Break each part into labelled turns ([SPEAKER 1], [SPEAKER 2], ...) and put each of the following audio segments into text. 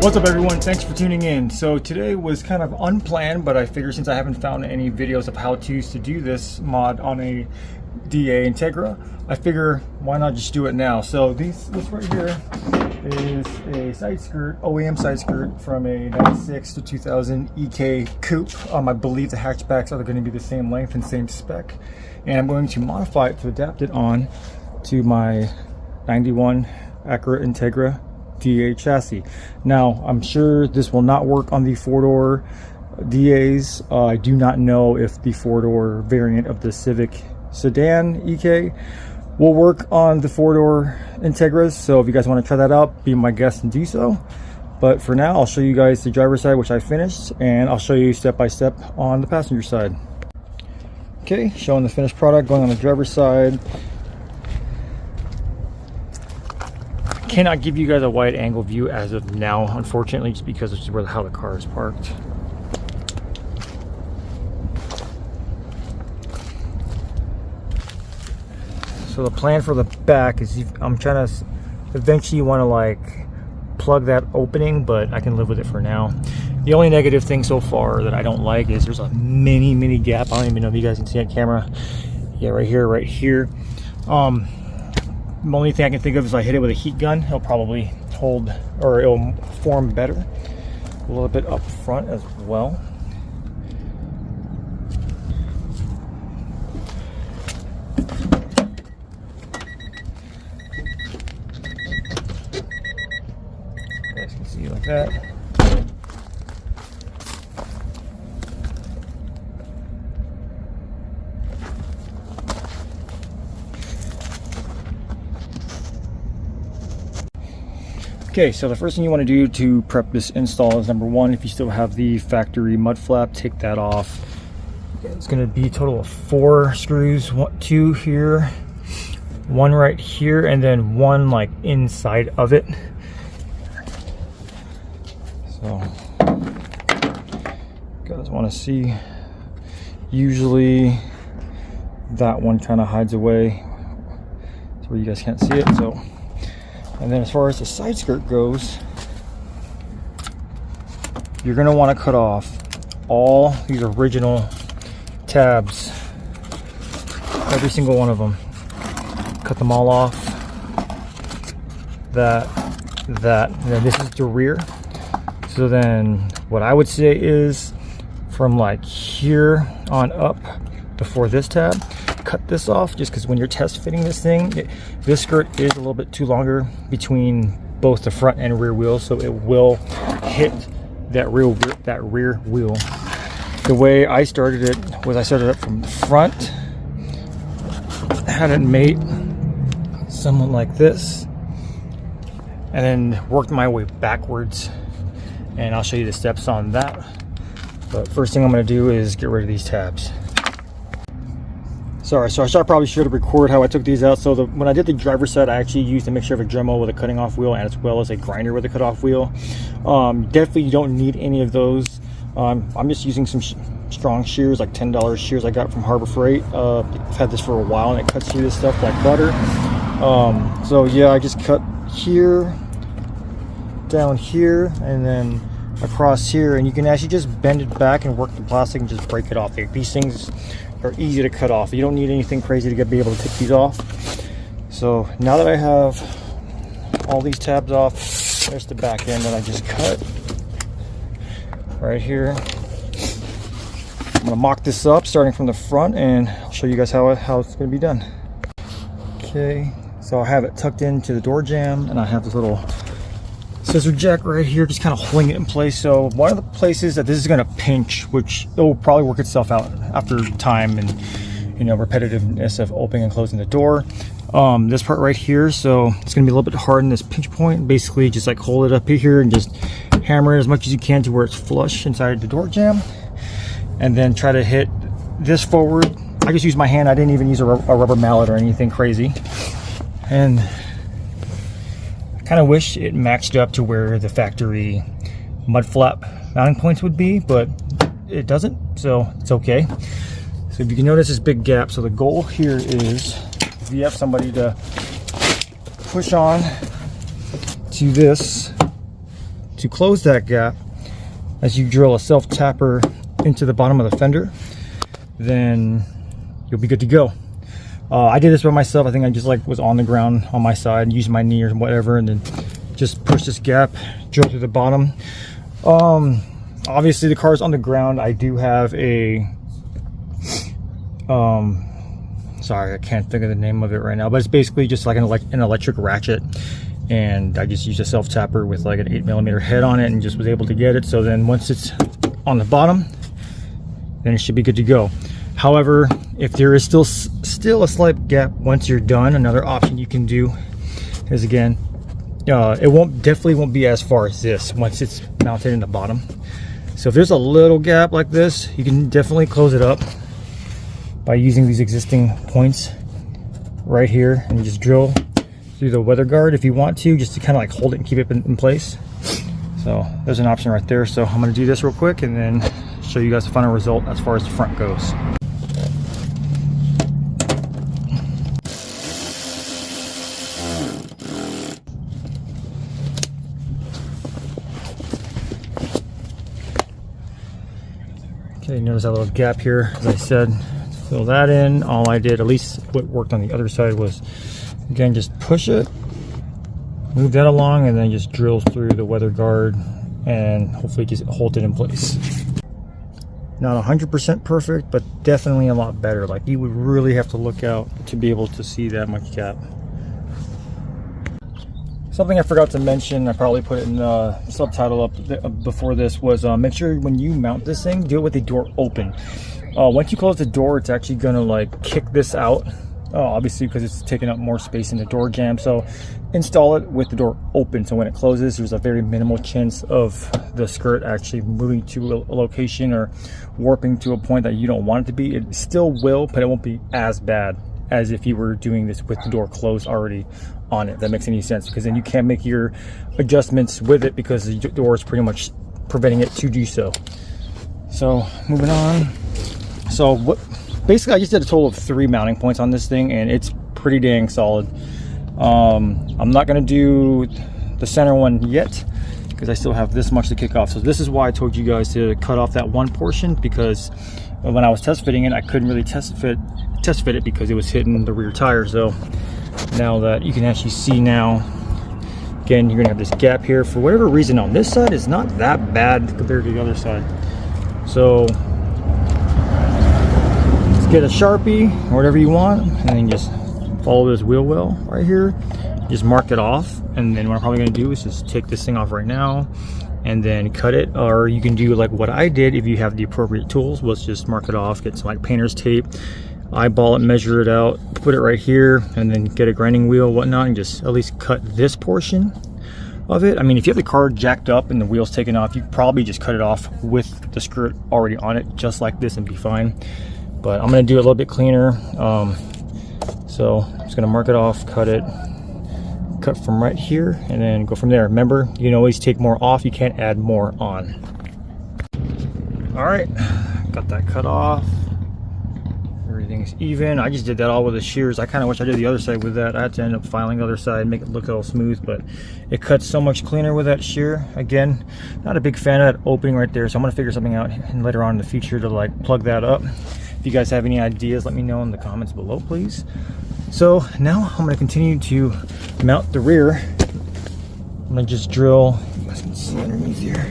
[SPEAKER 1] What's up everyone, thanks for tuning in. So today was kind of unplanned, but I figured since I haven't found any videos of how-tos to do this mod on a DA Integra, I figure why not just do it now. So this right here is a side skirt, OEM side skirt from a 96 to 2000 Ek coupe. I believe the hatchbacks are going to be the same length and same spec, and I'm going to modify it to adapt it on to my 91 Acura Integra DA chassis. Now, I'm sure this will not work on the four-door DAs. I do not know if the four-door variant of the Civic sedan Ek will work on the four-door Integras. So if you guys want to try that out, be my guest and do so. But for now, I'll show you guys the driver's side, which I finished, and I'll show you step by step on the passenger side. Okay, showing the finished product going on the driver's side. Cannot give you guys a wide angle view as of now, unfortunately, just because this is how the car is parked. So the plan for the back is I'm trying to eventually want to like plug that opening, but I can live with it for now. The only negative thing so far that I don't like is there's a mini gap. I don't even know if you guys can see on camera. Yeah, right here. The only thing I can think of is if I hit it with a heat gun, it'll probably hold, or it'll form better. A little bit up front as well. You guys can see like that. Okay, so the first thing you want to do to prep this install is, number one, if you still have the factory mud flap, take that off. It's going to be a total of 4 screws, 2 here, 1 right here, and then 1 like inside of it. So you guys want to see, usually that one kind of hides away to where you guys can't see it. So, and then as far as the side skirt goes, you're going to want to cut off all these original tabs, every single one of them. Cut them all off. That, and then this is the rear. So then what I would say is from like here on up before this tab, cut this off, just because when you're test fitting this thing, this skirt is a little bit too longer between both the front and rear wheels, so it will hit that rear wheel. The way I started it was I started it from the front, had it mate somewhat like this, and then worked my way backwards, and I'll show you the steps on that. But first thing I'm going to do is get rid of these tabs. Sorry, so I probably should have recorded how I took these out. So when I did the driver's side, I actually used a mixture of a Dremel with a cutting off wheel, and as well as a grinder with a cut off wheel. Definitely you don't need any of those. I'm just using some strong shears, like $10 shears I got from Harbor Freight. I've had this for a while, and it cuts through this stuff like butter. So yeah, I just cut here, down here, and then across here, and you can actually just bend it back and work the plastic and just break it off. These things are easy to cut off. You don't need anything crazy to be able to take these off. So now that I have all these tabs off, there's the back end that I just cut right here. I'm gonna mock this up starting from the front, and I'll show you guys how it's gonna be done. Okay, so I have it tucked into the door jamb, and I have this little scissor jack right here, just kind of holding it in place. So one of the places that this is going to pinch, which it will probably work itself out after time and, you know, repetitiveness of opening and closing the door, this part right here, so it's going to be a little bit hard in this pinch point. Basically just like hold it up here and just hammer it as much as you can to where it's flush inside the door jamb, and then try to hit this forward. I just used my hand, I didn't even use a rubber mallet or anything crazy, and kind of wish it matched up to where the factory mud flap mounting points would be, but it doesn't, so it's okay. So if you can notice this big gap, so the goal here is if you have somebody to push on to this to close that gap, as you drill a self-tapper into the bottom of the fender, then you'll be good to go. I did this by myself. I think I just like was on the ground on my side, used my knee or whatever, and then just push this gap, drill through the bottom. Obviously the car's on the ground. I do have a sorry, I can't think of the name of it right now, but it's basically just like an electric ratchet, and I just used a self-tapper with like an 8mm head on it and just was able to get it. So then once it's on the bottom, then it should be good to go. However, if there is still a slight gap once you're done, another option you can do is, again, it definitely won't be as far as this once it's mounted in the bottom. So if there's a little gap like this, you can definitely close it up by using these existing points right here, and you just drill through the weather guard if you want to, just to kind of like hold it and keep it in place. So there's an option right there. So I'm going to do this real quick and then show you guys the final result as far as the front goes. Okay, notice that little gap here. As I said, fill that in. All I did, at least what worked on the other side, was again just push it, move that along, and then just drill through the weather guard and hopefully just hold it in place. Not 100% perfect, but definitely a lot better. Like, you would really have to look out to be able to see that much gap. Something I forgot to mention, I probably put it in the subtitle up before this, was make sure when you mount this thing, do it with the door open. Once you close the door, it's actually gonna like kick this out, obviously because it's taking up more space in the door jamb. So install it with the door open, so when it closes, there's a very minimal chance of the skirt actually moving to a location or warping to a point that you don't want it to be. It still will, but it won't be as bad as if you were doing this with the door closed already on it. If that makes any sense, because then you can't make your adjustments with it because the door is pretty much preventing it to do so. So moving on. So basically I just did a total of 3 mounting points on this thing, and it's pretty dang solid. I'm not going to do the center one yet because I still have this much to kick off. So this is why I told you guys to cut off that one portion, because when I was test fitting it, I couldn't really test fit it because it was hitting the rear tire. So now that you can actually see now, again, you're gonna have this gap here. For whatever reason on this side, it's not that bad compared to the other side. So let's get a Sharpie or whatever you want, and then just follow this wheel well right here, just mark it off. And then what I'm probably going to do is just take this thing off right now and then cut it. Or you can do like what I did if you have the appropriate tools, was just mark it off, get some like painter's tape, eyeball it, measure it out, put it right here, and then get a grinding wheel, whatnot, and just at least cut this portion of it. I mean, if you have the car jacked up and the wheels taken off, you probably just cut it off with the skirt already on it, just like this, and be fine. But I'm going to do it a little bit cleaner. So I'm just going to mark it off, cut it, cut from right here, and then go from there. Remember, you can always take more off, you can't add more on. All right, got that cut off. Everything's even. I just did that all with the shears. I kind of wish I did the other side with that. I had to end up filing the other side, make it look all smooth, but it cuts so much cleaner with that shear. Again, not a big fan of that opening right there, so I'm going to figure something out later on in the future to like plug that up. If you guys have any ideas, let me know in the comments below, please. So now I'm going to continue to mount the rear. I'm going to just drill, you guys can see underneath here,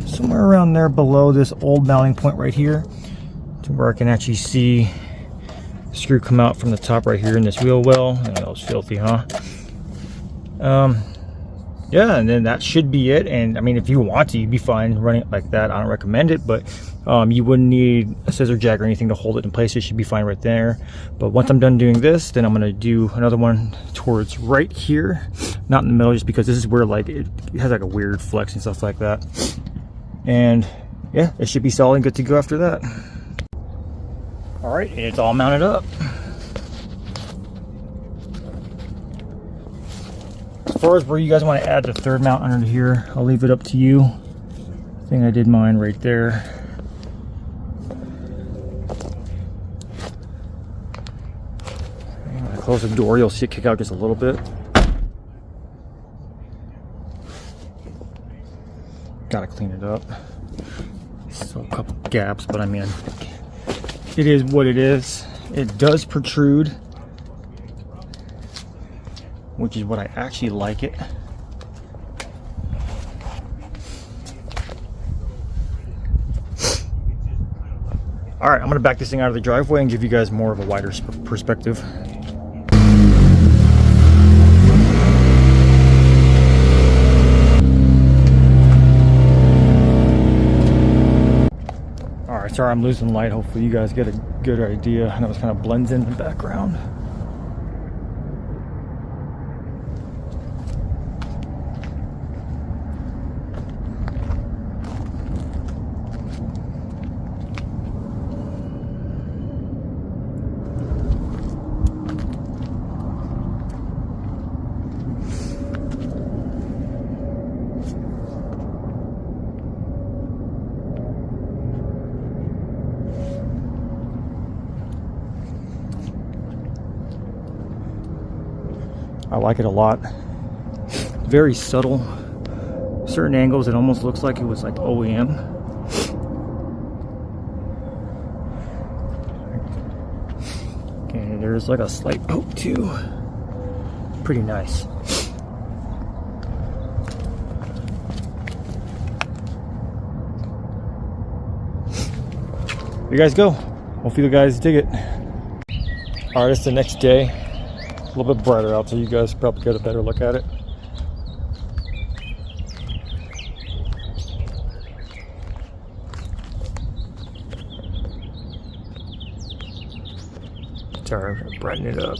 [SPEAKER 1] somewhere around there below this old mounting point right here, to where I can actually see the screw come out from the top right here in this wheel well. And that was filthy, huh? Yeah, and then that should be it. And I mean, if you want to, you'd be fine running it like that. I don't recommend it, but you wouldn't need a scissor jack or anything to hold it in place. It should be fine right there. But once I'm done doing this, then I'm going to do another one towards right here, not in the middle, just because this is where like it has like a weird flex and stuff like that. And yeah, it should be solid and good to go after that. All right, and it's all mounted up. As far as where you guys want to add the third mount under here, I'll leave it up to you. I think I did mine right there. When I close the door, you'll see it kick out just a little bit. gotta clean it up. So a couple gaps, but I mean, it is what it is. It does protrude, which is what I actually like it. All right, I'm gonna back this thing out of the driveway and give you guys more of a wider perspective. All right, sorry I'm losing light. Hopefully you guys get a good idea. I know it kind of blends in the background. I like it a lot. Very subtle. Certain angles, it almost looks like it was like OEM. Okay, there's like a slight poke too. Pretty nice. There you guys go. Hopefully you guys dig it. All right, it's the next day. A little bit brighter out, so you guys probably get a better look at it. Sorry, I'm gonna brighten it up.